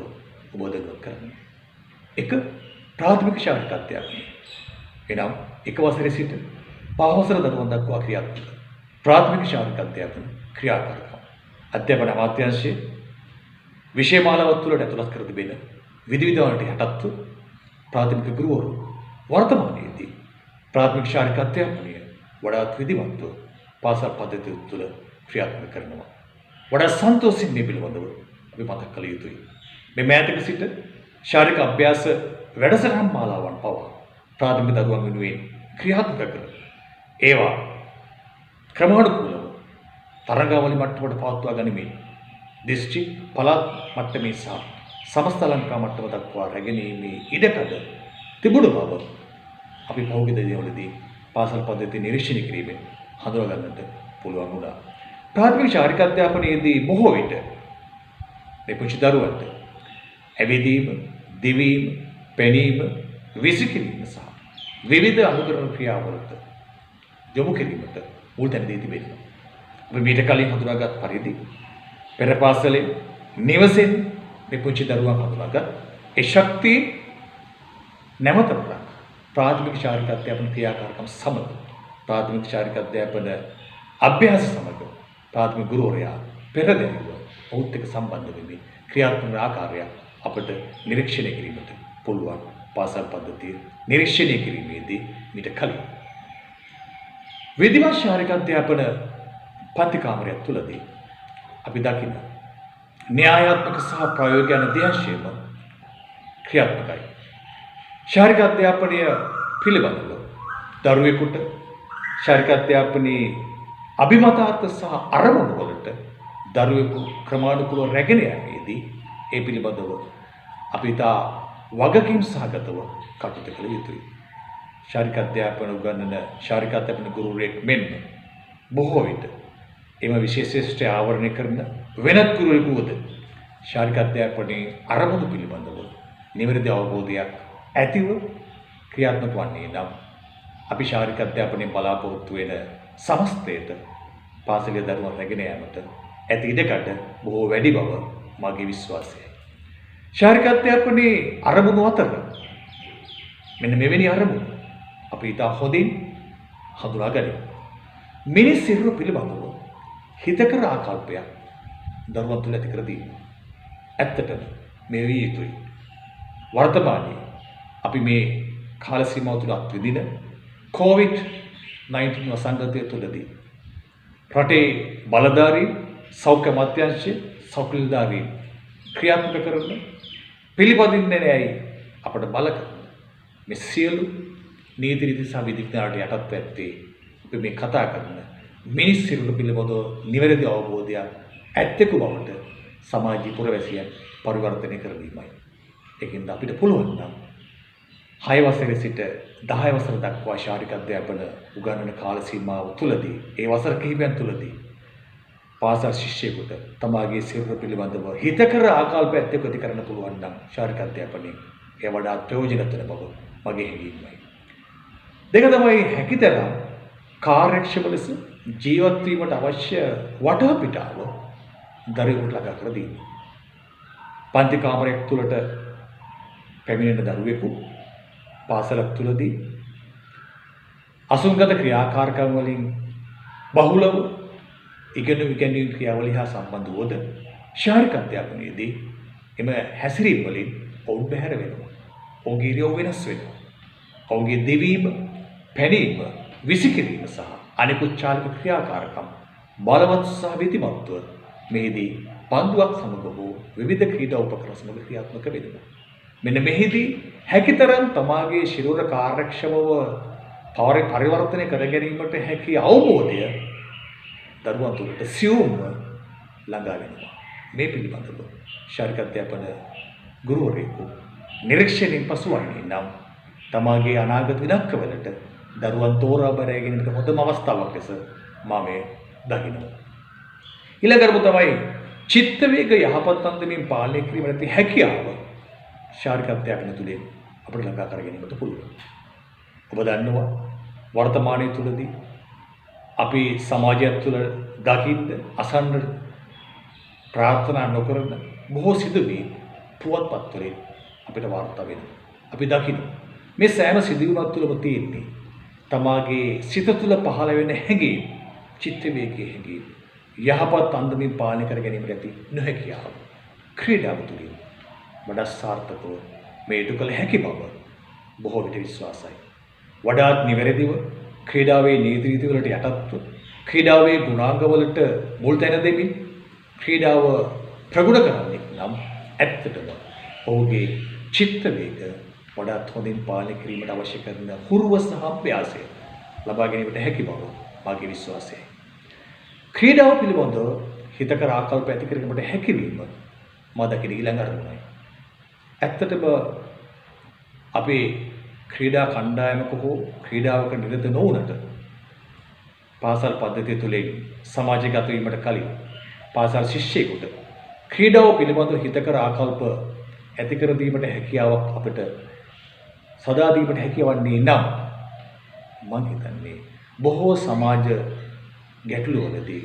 ඔබ දැනුවත් කරන්න. එක ප්‍රාථමික ශාරීරික අධ්‍යාපනය. එනම් එක වසරේ සිට පහ වසර දරුවන් දක්වා ක්‍රියාත්මක ප්‍රාථමික ශාරීරික අධ්‍යාපන ක්‍රියාකාරකම්. අධ්‍යාපන අමාත්‍යාංශයේ විෂය මාලාව තුළට ඇතුළත් කර තිබෙන විධිවිධානට යටත්ව ප්‍රාථමික ගුරුවරු වර්තමානයේදී ප්‍රාථමික ශාරීරික අධ්‍යාපනය වඩාත් විධිමත්ව පාසල් පද්ධතිය තුළ ක්‍රියාත්මක කරනවා. වඩා සන්තෝෂින් මේ පිළිබඳව අපි මතක් කළ යුතුයි. මේ මෑතක සිට ශාරීරික අභ්‍යාස වැඩසටහන් මාලාවන් පවා ප්‍රාථමික දරුවන් වෙනුවෙන් ක්‍රියාත්මක කර ඒවා ක්‍රමානුකූලව තරඟාවලි මට්ටමට පවත්වා ගනිමින් දිස්ත්‍රික් පළාත් මට්ටමේ සහ සමස්ත ලංකා මට්ටම දක්වා රැගෙනීමේ ඉඩකඩ තිබුණු බව අපි පහුගිය දිනවලදී පාසල් පද්ධතිය නිරීක්ෂණය කිරීමෙන් හඳුනා ගන්නට පුළුවන් වුණා. ප්‍රාථමික ශාරීරික අධ්‍යාපනයේදී බොහෝ විට මේ පුංචි දරුවන්ට ඇවිදීම, දිවීම, පෙනීම, විසිකිරීම සහ විවිධ අනුකරණ ක්‍රියාවලට යොමු කිරීමට මුල් තැන දී තිබෙනවා. අපි මීට කලින් හඳුනාගත් පරිදි පෙර පාසලේ නිවසෙන් මේ පුංචි දරුවන් හඳුනාගත් ඒ ශක්තිය නැවත ප්‍රාථමික ශාරීරික අධ්‍යාපන ක්‍රියාකාරකම් සමග ප්‍රාථමික ශාරීරික අධ්‍යාපන අභ්‍යාස සමග ප්‍රාථමික ගුරුවරයා පෙරදැරිව ඔවුත් එක්ක සම්බන්ධ වෙමින් ක්‍රියාත්මක ආකාරය අපට නිරීක්ෂණය කිරීමට පුළුවන්. පාසල් පද්ධතිය නිරීක්ෂණය කිරීමේදී මීට කලින් විධිමත් ශාරීරික අධ්‍යාපන පන්ති කාමරයක් තුළදී අපි දකින්න න්‍යායාත්මක සහ ප්‍රායෝගික අධ්‍යයනයේම ක්‍රියාත්මකයි. ශාරීරික අධ්‍යාපනය පිළිබඳව දරුවෙකුට ශාරීරික අධ්‍යාපනයේ අභිමතාර්ථ සහ අරමුණු වලට දරුවෙකු ක්‍රමානුකූලව රැගෙන යාමේදී ඒ පිළිබඳව අපි තා වගකීම් සහගතව කටයුතු කළ යුතුයි. ශාරීරික අධ්‍යාපන උගන්වන ශාරීරික අධ්‍යාපන ගුරුවරයෙක් මෙන්ම බොහෝ විට එම විශේෂත්වය ආවරණය කරන වෙනත් ගුරුවරයෙකුද ශාරීරික අධ්‍යාපනයේ අරමුණු පිළිබඳව නිවැරදි අවබෝධයක් ඇතිව ක්‍රියාත්මක වන්නේ නම් අපි ශාරීරික අධ්‍යාපනයෙන් බලාපොරොත්තු වෙන සමස්තයට පාසලේ දරුවන් රැගෙන යාමට ඇති ඉඩකඩ බොහෝ වැඩි බව මගේ විශ්වාසයයි. ශාරීරික අධ්‍යාපනයේ අරමුණු අතර මෙන්න මෙවැනි අරමුණු අපි ඉතා හොඳින් හඳුනා ගනිමු. මිනිස් සිරුර පිළිබඳව හිතකර ආකල්පයක් දරුවන් තුළ ඇති කර දීම ඇත්තටම මේ විය යුතුයි. වර්තමානයේ අපි මේ කාල සීමාව තුළ අත්විඳින COVID-19 වසංගතය තුළදී රටේ බලධාරීන් සෞඛ්‍ය අමාත්‍යාංශය සෞඛ්‍ය නිලධාරීන් ක්‍රියාත්මක කරන පිළිපදින්නේ නැයි අපට බල කරන මේ සියලු නීති රීති සහ විධි විඥානට යටත් පැත්තේ අපි මේ කතා කරන මිනිස් සිරුර පිළිබඳව නිවැරදි අවබෝධයක් ඇත්තෙකු බවට සමාජීය පුරවැසියන් පරිවර්තනය කරවීමයි. ඒකින්ද අපිට පුළුවන් නම් 6 වසරේ සිට 10 වසර දක්වා ශාරීරික අධ්‍යාපන උගන්වන කාල සීමාව තුළදී ඒ වසර කිහිපයන් තුළදී පාසල් ශිෂ්‍යයෙකුට තමාගේ සිරුර පිළිබඳව හිතකර ආකල්ප ඇත්තෙකු ඇති කරන්න පුළුවන් නම් ශාරීරික අධ්‍යාපනයේ ඒ වඩා ප්‍රයෝජනවත් වෙන බව මගේ හැඟීමයි. දෙක තමයි හැකියතරම් කාර්යක්ෂම ලෙස ජීවත් වීමට අවශ්‍ය වටපිටාව දරුවෙකුට ළඟා කර දීම. පන්ති කාමරයක් තුළට පැමිණෙන දරුවෙකු පාසලක් තුළදී අසුන්ගත ක්‍රියාකාරකම් වලින් බහුලව ඉගෙනීම් ක්‍රියාවලිය හා සම්බන්ධ වූද ශාරීරික අධ්‍යාපනයේදී එම හැසිරීම් වලින් ඔවුන් බැහැර වෙනවා. ඔවුන්ගේ ඉරියව් වෙනස් වෙනවා. ඔවුන්ගේ දෙවීම, පැනීම, විසිකිරීම සහ අනෙකුත් චාලක ක්‍රියාකාරකම් බලවත් සහ විධිමත්ව මෙහිදී පන්දුවක් සමග හෝ විවිධ ක්‍රීඩා උපකරණ සමග ක්‍රියාත්මක වෙනවා. මෙන්න මෙහිදී හැකියතරම් තමාගේ ශරීර කාර්යක්ෂමව පරිවර්තනය කර ගැනීමට හැකි අවබෝධය දරුවන් තුළට සියුම්ව ළඟා වෙනවා. මේ පිළිබඳව ශාරීරික අධ්‍යාපන ගුරුවරයෙකු නිරීක්ෂණයෙන් පසු වන්නේ නම් තමාගේ අනාගත ඉලක්කවලට දරුවන් තෝරා බැලීම ගැනීමට හොඳම අවස්ථාවක් ලෙස මම මේ දකිනවා. ඊළඟටම තමයි චිත්ත වේග යහපත් අන්දමින් පාලනය කිරීමට ඇති හැකියාව ශාරීරික අධ්‍යාපන තුළින් අපිට ළඟා කර ගැනීමට පුළුවන්. ඔබ දන්නවා වර්තමානයේ තුලදී අපි සමාජය තුළ දකින්න අසන්න ප්‍රාර්ථනා නොකරන බොහෝ සිදුවීම් පුවත්පත් වලින් අපිට වාර්තා වෙනවා. අපි දකින්න මේ සෑම සිදුවීමක් තුළම තියෙන්නේ තමාගේ සිත තුළ පහළ වෙන හැඟීම්, චිත්ත වේගයේ හැඟීම්, යහපත් අන්දමින් පාලනය කර ගැනීමට ඇති නොහැකියාව. ක්‍රීඩාව තුළින් වඩා සාර්ථකව මේ ඉටු කළ හැකි බව බොහෝ විට විශ්වාසයි. වඩාත් නිවැරදිව ක්‍රීඩාවේ නීති රීති වලට යටත්ව ක්‍රීඩාවේ ගුණාංගවලට මුල් තැන දෙමින් ක්‍රීඩාව ප්‍රගුණ කරන්නේ නම් ඇත්තටම ඔහුගේ චිත්ත වේග වඩාත් හොඳින් පාලනය කිරීමට අවශ්‍ය කරන හුරුව සහ අභ්‍යාසය ලබා ගැනීමට හැකි බව මාගේ විශ්වාසයයි. ක්‍රීඩාව පිළිබඳව හිතකර ආකල්ප ඇති කිරීමට හැකියවීම මා දකින ඊළඟ අරමුණයි. ඇත්තටම අපේ ක්‍රීඩා කණ්ඩායමක හෝ ක්‍රීඩාවක නිරත නොවුනට පාසල් පද්ධතිය තුළින් සමාජගත වීමට කලින් පාසල් ශිෂ්‍යයෙකුට ක්‍රීඩාව පිළිබඳව හිතකර ආකල්ප ඇති කර දීමට හැකියාවක් අපිට සදා දීමට හැකියවන්නේ නම් මම හිතන්නේ බොහෝ සමාජ ගැටලුවලදී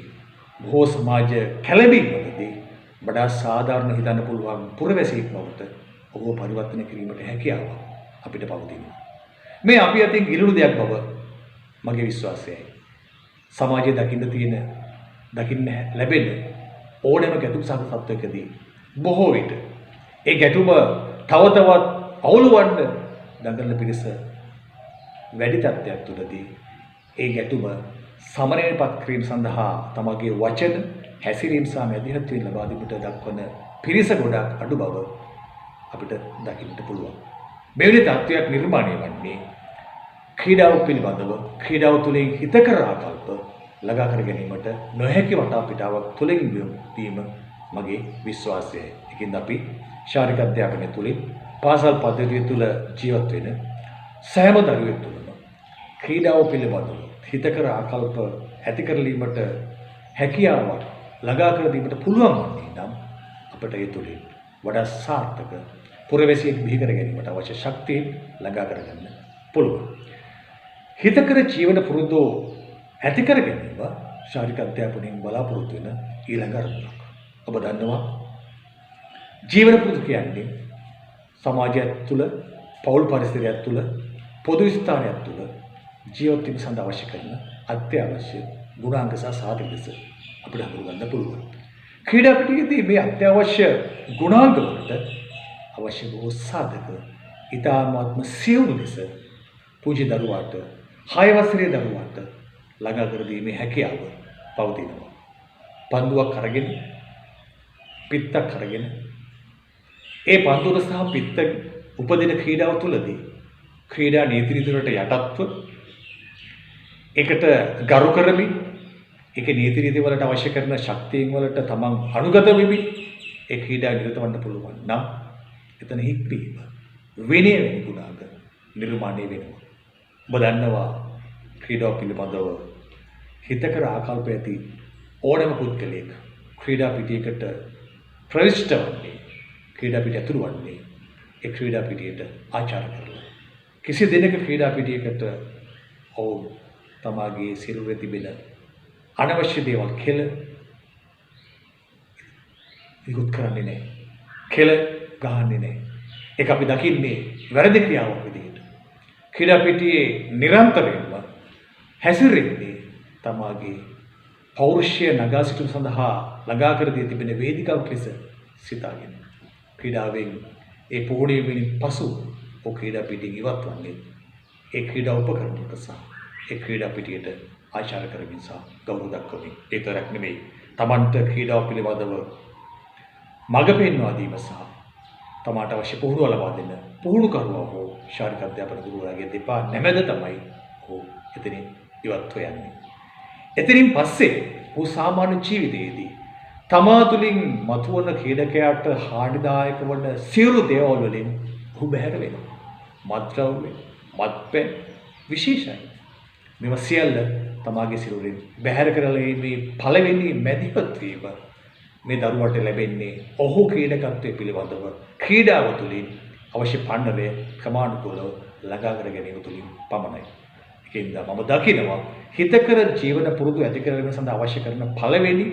බොහෝ සමාජ කැළඹීම්වලදී වඩා සාධාරණ හිතන්න පුළුවන් පුරවැසියෙක් බවට ඔහුව පරිවර්තනය කිරීමට හැකියාව අපිට පවතිනවා. මේ අපි අතින් ගිලුණු දෙයක් බව මගේ විශ්වාසයයි. සමාජයේ දකින්න ලැබෙන ඕනෑම ගැටුම් සහගත තත්ත්වයකදී බොහෝ විට ඒ ගැටුම තව තවත් අවුලවන්න දඟලන පිරිස වැඩි තත්ත්වයක් තුළදී ඒ ගැටුම සමනයටපත් කිරීම සඳහා තමගේ වචන හැසිරීම සහ මැදිහත්වීම ලබා දීමට දක්වන පිරිස ගොඩක් අඩු බව අපිට දකින්නට පුළුවන්. මෙවැනි තත්ත්වයක් නිර්මාණය වන්නේ ක්‍රීඩාව පිළිබඳව ක්‍රීඩාව තුළින් හිතකර ආකල්ප ළඟා කර ගැනීමට නොහැකි වටාපිටාවක් තුළින් වීම මගේ විශ්වාසයයි. ඒකින්ද අපි ශාරීරික අධ්‍යාපනය තුළින් පාසල් පද්ධතිය තුළ ජීවත් වෙන සෑම දරුවෙක් තුළම ක්‍රීඩාව පිළිබඳව හිතකර ආකල්ප ඇති කරලීමට හැකියාවක් ළඟා කර දීමට පුළුවන් වන්නේ නම් අපට ඒ තුළින් වඩා සාර්ථක පුරවැසියෙක් බිහි කර ගැනීමට අවශ්‍ය ශක්තිය ළඟා කරගන්න පුළුවන්. හිතකර ජීවන පුරුදු ඇති කර ගැනීම ශාරීරික අධ්‍යාපනයෙන් බලාපොරොත්තු වෙන ඊළඟ අරමුණක්. ඔබ දන්නවා ජීවන පුරුදු කියන්නේ සමාජය තුළ, පෞල් පරිසරයක් තුළ, පොදු ස්ථානයක් තුළ ජීවත් වීම සඳහා අවශ්‍ය කරන අත්‍යවශ්‍ය ගුණාංග සහ සාධක ලෙස අපිට හඳුනගන්න පුළුවන්. ක්‍රීඩා පිටියේදී මේ අත්‍යවශ්‍ය ගුණාංග වලට අවශ්‍ය වූ සාධක ඊටාත්ම සියුම් ලෙස පූජ්‍ය දරුවාට 6 වසරේ දරුවාට ළඟා කර දීමේ හැකියාව පවතිනවා. පන්දුවක් අරගෙන පිත්තක් අරගෙන ඒ පන්දුර සහ පිත්ත උපදින ක්‍රීඩාව තුළදී ක්‍රීඩා නීති රීති වලට යටත්ව ඒකට ගරු කරමින් ඒක නීති රීති වලට අවශ්‍ය කරන ශක්තියන් වලට තමන් අනුගත වෙමින් ඒ ක්‍රීඩා නිරත වෙන්න පුළුවන් නම් එතන හික්මීම විනය වැනි ගුණාංග නිර්මාණය වෙනවා. ඔබ දන්නවා ක්‍රීඩාව පිළිබඳව හිතකර ආකල්ප ඇති ඕනෑම පුද්ගලයෙක් ක්‍රීඩා පිටියකට ප්‍රවිෂ්ඨ වන්නේ ක්‍රීඩා පිටිය ඇතුළු වන්නේ ඒ ක්‍රීඩා පිටියට ආචාර කරලා. කිසි දිනක ක්‍රීඩා පිටියකට ඔවුන් තමාගේ සිරුරේ තිබෙන අනවශ්‍ය දේවල් කෙල නිකුත් කරන්නේ නැහැ. කෙල ගහන්නේ නැහැ. ඒක අපි දකින්නේ වැරදි ක්‍රියාවක් විදිහට. ක්‍රීඩා පිටියේ නිරන්තරයෙන්ම හැසිරෙන්නේ තමාගේ පෞරුෂය නගා සිටුම සඳහා ළඟා කර දී තිබෙන වේදිකාවක් ලෙස සිතාගෙන. ක්‍රීඩාවෙන් ඒ පොහොණීමෙන් පසු ඔහු ක්‍රීඩා පිටියෙන් ඉවත් වන්නේ ඒ ක්‍රීඩා උපකරණයක සහ ඒ ක්‍රීඩා පිටියට ආචාර කරමින් සහ ගෞරව දක්වමින්. ඒ තරක් නෙමෙයි තමන්ට ක්‍රීඩාව පිළිබඳව මඟ පෙන්වා දීම සහ තමාට අවශ්‍ය පුහුණුව ලබා දෙන්න පුහුණුකරුවා හෝ ශාරීරික අධ්‍යාපන ගුරුවරයාගේ දෙපා නැමැද තමයි ඔහු එතනින් ඉවත් වෙන්නේ. එතනින් පස්සේ ඔහු සාමාන්‍ය ජීවිතයේදී තමා තුළින් මතුවන ක්‍රීඩකයාට හානිදායක වන සියලු දේවල් වලින් ඔහු බැහැර වෙනවා. මත්ද්‍රව්‍ය, මත්පැන් විශේෂයි. මේවා සියල්ල තමාගේ සිරුරින් බැහැර කරලා මේ පළවෙනි මැදිහත් වීම මේ දරුවට ලැබෙන්නේ ඔහු ක්‍රීඩකත්වයේ පිළිබඳව ක්‍රීඩාව තුළින් අවශ්‍ය පන්නරය ක්‍රමානුකූලව ළඟා කර ගැනීම තුළින් පමණයි. ඒකින්ද මම දකිනවා හිතකර ජීවන පුරුදු ඇති කරගැනීම සඳහා අවශ්‍ය කරන පළවෙනි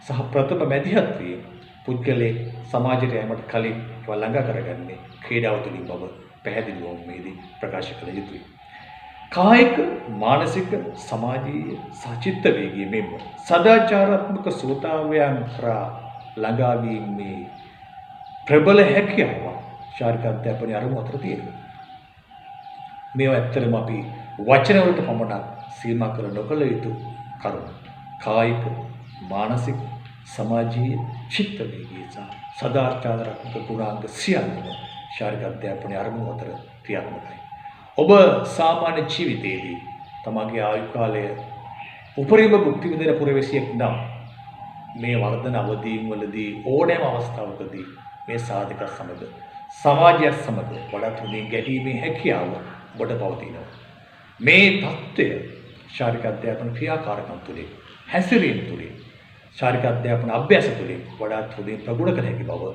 සහ ප්‍රථම මැදිහත් වීම පුද්ගලයේ සමාජයට යෑමට කලින් ඒවා ළඟා කරගන්නේ ක්‍රීඩාව තුළින් බව පැහැදිලිවම මේදී ප්‍රකාශ කළ යුතුයි. කායික, මානසික, සමාජීය, සචිත්ත වේගී මෙන්ම සදාචාරාත්මක සූතාවයන් කරා ළඟා වීමේ ප්‍රබල හැකියාව ශාරීරික අධ්‍යාපනයේ අරමුණ අතර තියෙනවා. මේවා ඇත්තටම අපි වචන වලට පමණක් සීමා කර නොකළ යුතු කරුණු. කායික, මානසික, සමාජීය, චිත්ත වේගී සහ සදාචාරාත්මක ගුණාංග සියල්ලම ශාරීරික අධ්‍යාපනයේ අරමුණ අතර ක්‍රියාත්මකයි. ඔබ සාමාන්‍ය ජීවිතයේදී තමගේ ආයු කාලය උපරිම භුක්ති විඳින පුරවැසියෙක් නම් මේ වර්ධන අවදීන් වලදී ඕනෑම අවස්ථාවකදී මේ සාධක සමග සමාජයත් සමග වඩාත් හොඳින් ගැටීමේ හැකියාව ඔබට පවතිනවා. මේ தත්ත්වය ශාරීරික අධ්‍යාපන ක්‍රියාකාරකම් තුළින් හැසිරීම තුළින් ශාරීරික අධ්‍යාපන අභ්‍යාස තුළින් වඩාත් හොඳින් ප්‍රගුණ කළ හැකි බව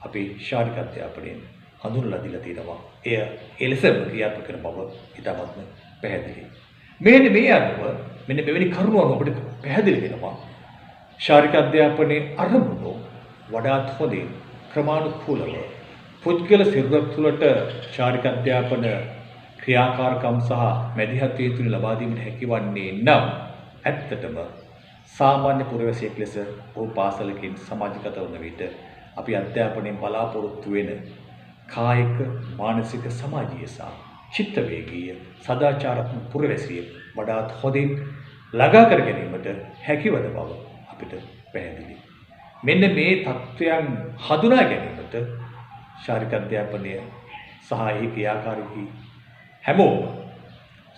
අපි ශාරීරික අධ්‍යාපනයෙන් හඳුන්වලා දීලා තියෙනවා. එය එලෙසම ක්‍රියාත්මක කරන බව ඉතාමත්ම පැහැදිලියි. මේ අනුව මෙන්න මෙවැනි කරුණු අනුව අපිට පැහැදිලි වෙනවා ශාරීරික අධ්‍යාපනයේ අරමුණු වඩාත් හොඳින් ක්‍රමානුකූලව පුද්ගල සිරුරක් තුළට ශාරීරික අධ්‍යාපන ක්‍රියාකාරකම් සහ මැදිහත් වීම ලබා දීමට හැකිවන්නේ නම් ඇත්තටම සාමාන්‍ය පුරවැසියෙක් ලෙස ඔහු පාසලකින් සමාජගත වන විට අපි අධ්‍යාපනයෙන් බලාපොරොත්තු වෙන කායික, මානසික, සමාජීය සහ චිත්ත වේගීය සදාචාරාත්මක පුරවැසියෙක් වඩාත් හොඳින් ළඟා කර ගැනීමට හැකිවන බව අපිට පැහැදිලි. මෙන්න මේ தත්වයන් හඳුනා ගැනීමට ශාරීරික අධ්‍යාපනය සහ ඒ ක්‍රියාකාරී හැමෝම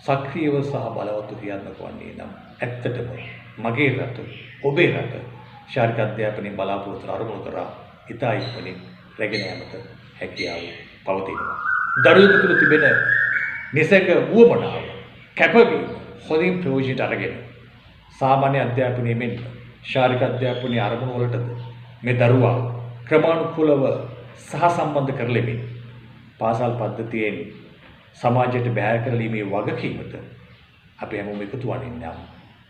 සක්‍රියව සහ බලවත්ව ක්‍රියාත්මක වන්නේ නම් ඇත්තටම මගේ රට, ඔබේ රට ශාරීරික අධ්‍යාපනයෙන් බලාපොරොත්තු වන අරමුණු කරා ඉතා ඉක්මනින් රැගෙන යාමට හැකියාව පවතිනවා. දරුවෙකු තුළ තිබෙන නිසග වුවමනාව, කැපවීම හොඳින් ප්‍රයෝජනයට අරගෙන සාමාන්‍ය අධ්‍යාපනයේ මෙන් ශාරීරික අධ්‍යාපනයේ අරමුණු වලටද මේ දරුවා ක්‍රමානුකූලව සහසම්බන්ධ කරලෙමින් පාසල් පද්ධතියෙන් සමාජයට බැහැ කරලීමේ වගකීමට අපි හැමෝම එකතු වන්නේ නම්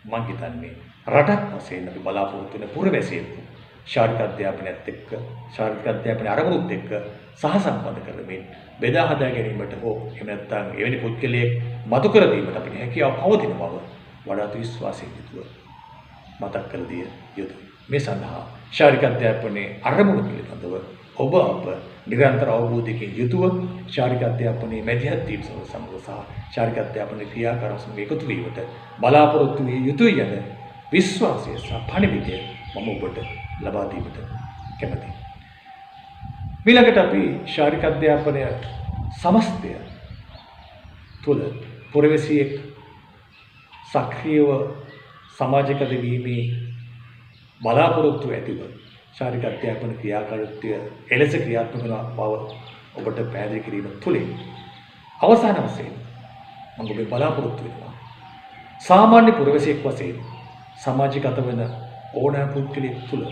මම හිතන්නේ රටක් වශයෙන් අපි බලාපොරොත්තු වෙන පුරවැසියෙකු ශාරීරික අධ්‍යාපනයත් එක්ක ශාරීරික අධ්‍යාපනයේ අරමුණුත් එක්ක සහසම්බන්ධ කරමින් බෙදා හදා ගැනීමට හෝ එහෙම නැත්නම් එවැනි පුද්ගලයෙක් මතු කර දීමට අපිට හැකියාව පවතින බව වඩාත් විශ්වාසයෙන් යුතුව මතක් කර දිය යුතුයි. මේ සඳහා ශාරීරික අධ්‍යාපනයේ අරමුණු පිළිබඳව ඔබ අප නිරන්තර අවබෝධයකින් යුතුව ශාරීරික අධ්‍යාපනයේ මැදිහත් වීම සමග සහ ශාරීරික අධ්‍යාපනයේ ක්‍රියාකාරකම් සමග එකතු වීමට බලාපොරොත්තු විය යුතුයි යන විශ්වාසය සහ පණිවිඩය මම ඔබට ලබා දීමට කැමැතියි. ඊළඟට අපි ශාරීරික අධ්‍යාපනය සමස්තය තුළ පුරවැසියෙක් සක්‍රියව සමාජගත වීමේ බලාපොරොත්තු ඇතිව ශාරීරික අධ්‍යාපන ක්‍රියාකාරීත්වය එලෙස ක්‍රියාත්මක වන බව ඔබට පැහැදිලි කිරීම තුළින් අවසාන වශයෙන් මම ඔබේ බලාපොරොත්තු වෙනවා සාමාන්‍ය පුරවැසියෙක් වශයෙන් සමාජගත වන ඕනෑම පුද්ගලයෙක් තුළ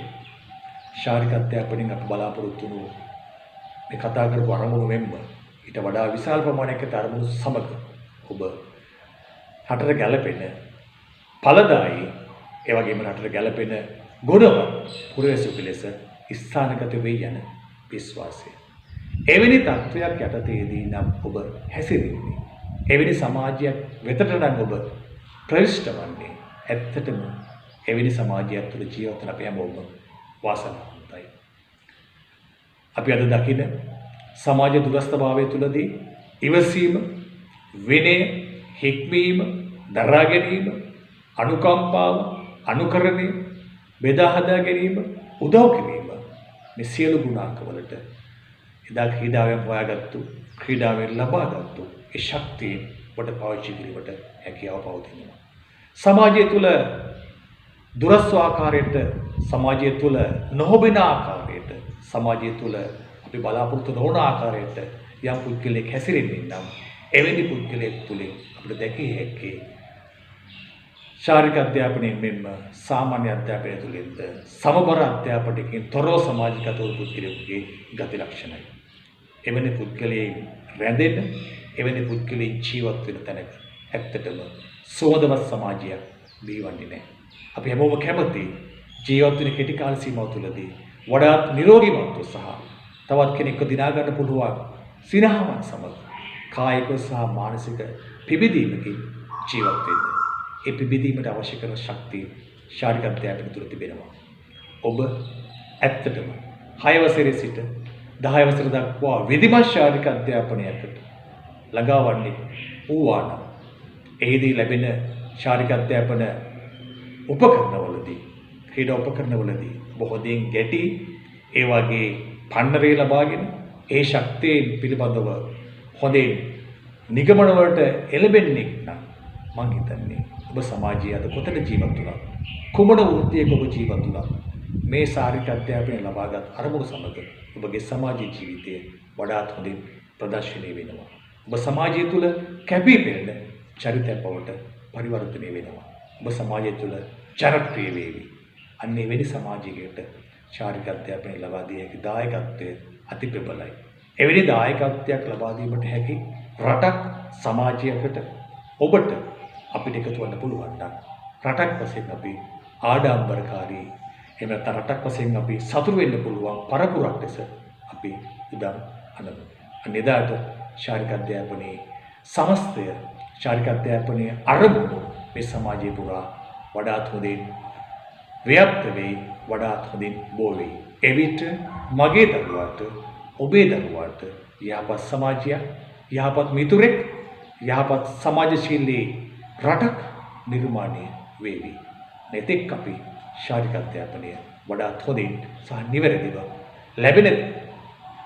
ශාරීරික අධ්‍යාපනයෙන් අප බලාපොරොත්තු වූ මේ කතා කරපු අරමුණු මෙන්ම ඊට වඩා විශාල ප්‍රමාණයකට අරමුණු සමග ඔබ රටට ගැළපෙන ඵලදායී ඒ වගේම රටට ගැළපෙන ගුණවත් පුරවැසියෙකු ලෙස ස්ථානගත වෙයි යන විශ්වාසය. එවැනි තත්ත්වයක් යටතේදී නම් ඔබ හැසිරෙන්නේ. එවැනි සමාජයක් වෙතට නම් ඔබ ප්‍රවිෂ්ඨ වන්නේ. ඇත්තටම එවැනි සමාජයක් තුළ ජීවත් වන අපි හැමෝම වාසනාවන්තයි. අපි අද දකින සමාජ දුරස්ථභාවය තුළදී ඉවසීම, විනය, හික්මීම, දරා ගැනීම, අනුකම්පාව, අනුකරණය, බෙදා හදා ගැනීම, උදව් කිරීම මේ සියලු ගුණාංගවලට එදා ක්‍රීඩාවෙන් හොයාගත්තු, ක්‍රීඩාවෙන් ලබාගත්තු ඒ ශක්තිය කොට පාවිච්චි කිරීමට හැකියාව පවතිනවා. සමාජය තුළ දුරස්ව ආකාරයට, සමාජය තුළ නොහොබෙන ආකාරයට, සමාජය තුළ අපි බලාපොරොත්තු නොවන ආකාරයට යම් පුද්ගලයෙක් හැසිරෙන්නේ නම් එවැනි පුද්ගලයෙක් තුළින් අපිට දැකිය හැකි ශාරීරික අධ්‍යාපනයෙන් මෙන්ම සාමාන්‍ය අධ්‍යාපනය තුළින්ද සමබර අධ්‍යාපනයකින් තොරව සමාජගත වූ පුද්ගලයෙකුගේ ගති ලක්ෂණයි. එවැනි පුද්ගලයන් රැඳෙන, එවැනි පුද්ගලයන් ජීවත් වෙන තැනක ඇත්තටම සුවඳවත් සමාජයක් බිහිවන්නේ නැහැ. අපි හැමෝම කැමති ජීවත් වෙන කෙටි කාල සීමාව තුළදී වඩාත් නිරෝගීමත්ව සහ තවත් කෙනෙක්ව දිනා ගන්න පුළුවන් සිනහවක් සමග කායික සහ මානසික පිබිදීමකින් ජීවත් වෙන්න. ඒ පිබිදීමට අවශ්‍ය කරන ශක්තිය ශාරීරික අධ්‍යාපනය තුළ තිබෙනවා. ඔබ ඇත්තටම 6 වසරේ සිට 10 වසර දක්වා විධිමත් ශාරීරික අධ්‍යාපනයකට ළඟාවන්නේ වූවා නම් එහිදී ලැබෙන ශාරීරික අධ්‍යාපන උපකරණවලදී, ක්‍රීඩා උපකරණවලදී බොහෝ දෙයින් ගැටි ඒ වගේ පන්නරේ ලබාගෙන ඒ ශක්තියෙන් පිළිබඳව හොඳින් නිගමන වලට එළඹෙන්නේ නම් මං හිතන්නේ ඔබ සමාජයේ අද කොතන ජීවත් වුණත්, කුමන වෘත්තියක ඔබ ජීවත් වුණත් මේ ශාරීරික අධ්‍යාපනය ලබාගත් අරමුණු සමග ඔබගේ සමාජ ජීවිතය වඩාත් හොඳින් ප්‍රදර්ශනය වෙනවා. ඔබ සමාජය තුළ කැපී පෙනෙන චරිතයක් බවට පරිවර්තනය වෙනවා. ඔබ සමාජය තුළ ජනප්‍රිය වේවි. අන්න එවැනි සමාජයකට ශාරීරික අධ්‍යාපනය ලබා දිය හැකි දායකත්වය අති ප්‍රබලයි. එවැනි දායකත්වයක් ලබා දීමට හැකි රටක්, සමාජයකට ඔබට අපිට එකතු වෙන්න පුළුවන් නම් රටක් වශයෙන් අපි ආඩම්බරකාරී, එහෙම නැත්නම් රටක් වශයෙන් අපි සතුටු වෙන්න පුළුවන් පරපුරක් ලෙස අපි උදම් අනමු. අනිදාට ශාරීරික අධ්‍යාපනයේ සමස්තය, ශාරීරික අධ්‍යාපනයේ අරමුණු මේ සමාජයේ පුරා වඩාත් හොඳින් ව්‍යාප්ත වෙයි, වඩාත් හොඳින් බෝ වෙයි. එවිට මගේ දරුවාට, ඔබේ දරුවාට යහපත් සමාජයක්, යහපත් මිතුරෙක්, යහපත් සමාජශීලී රටක් නිර්මාණය වේවි. නැතෙක් අපි ශාරීරික අධ්‍යාපනය වඩාත් හොඳින් සහ නිවැරදිව ලැබෙන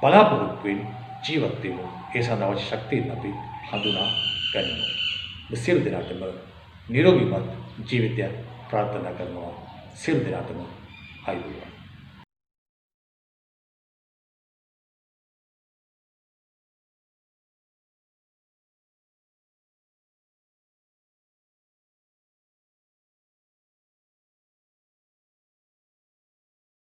බලාපොරොත්තුවෙන් ජීවත් වෙමු. ඒ සඳහා අවශ්‍ය ශක්තියෙන් අපි හඳුනා ගනිමු. සියලු දෙනාටම නිරෝගීමත් ජීවිතයක් ප්‍රාර්ථනා කරනවා. සියලු දෙනාටම ආයුබෝවන්.